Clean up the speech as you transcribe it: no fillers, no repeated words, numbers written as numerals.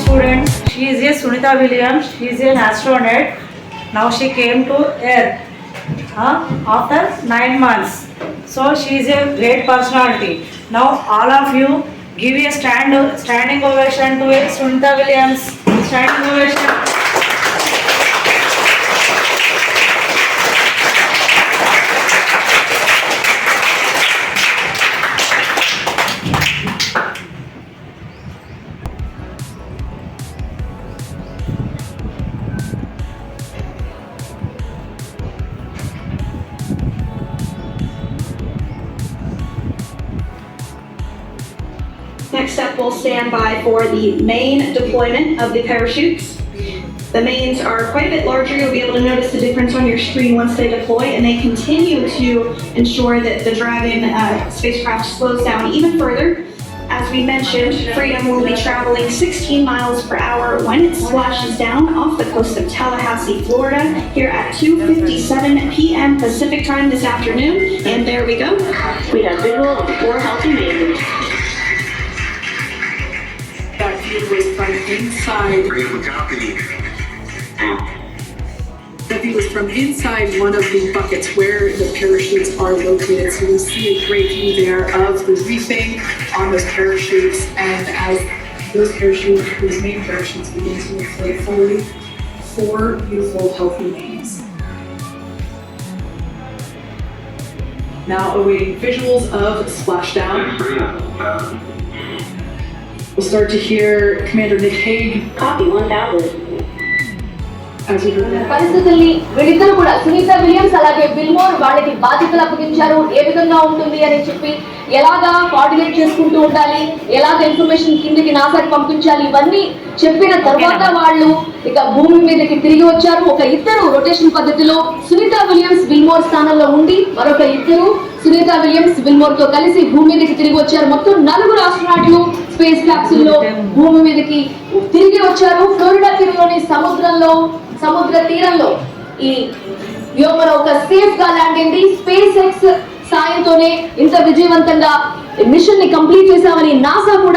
Students, she is a Sunita Williams. She is an astronaut. Now she came to Earth after 9 months. So she is a great personality. Now all of you give a standing ovation to Sunita Williams. Standing ovation. Next up, we'll stand by for the main deployment of the parachutes. The mains are quite a bit larger. You'll be able to notice the difference on your screen once they deploy, and they continue to ensure that the Dragon spacecraft slows down even further. As we mentioned, Freedom will be traveling 16 miles per hour when it splashes down off the coast of Tallahassee, Florida, here at 2:57 p.m. Pacific time this afternoon. And there we go. We have visual of the 4 healthy mains. That view was from inside. That view was from inside one of the buckets where the parachutes are located. So we see a great view there of the reefing on those parachutes, and as those main parachutes begin to inflate fully, 4 beautiful, healthy mains. Now awaiting visuals of splashdown. We'll start to hear Commander Nick Hague. Copy 1000. As we heard that. పరిస్థితుల్ని వీళ్ళిద్దరూ కూడా Sunitha Williams అలాగే బిల్మోర్ వాళ్ళకి బాధ్యతలు అప్పగించారు. ఏ విధంగా ఉంటుంది అని చెప్పి, ఎలాగా కోఆర్డినేట్ చేసుకుంటూ ఉండాలి, ఎలాగ ఇన్ఫర్మేషన్ కిందకి నాసాకి పంపించాలి, ఇవన్నీ చెప్పిన తర్వాత వాళ్ళు ఇక భూమి మీదకి తిరిగి వచ్చారు. ఒక ఇద్దరు రొటేషన్ పద్ధతిలో సునీత విలియమ్స్ బిల్మోర్ స్థానంలో ఉండి, మరొక ఇద్దరు సునీత విలియమ్స్ బిల్మోర్ తో కలిసి భూమి మీదకి తిరిగి వచ్చారు. మొత్తం 4 ఆస్ట్రోనాట్లు స్పేస్ క్యాప్సూల్ లో భూమి మీదకి తిరిగి వచ్చారు. ఫ్లోరిడా తీరంలోని సముద్ర తీరంలో ఈ వ్యోమనౌక సేఫ్ గా ల్యాండ్ అయింది. స్పేస్ ఎక్స్ సాయంతోనే ఇంత విజయవంతంగా మిషన్ ని కంప్లీట్ చేశామని నాసా కూడా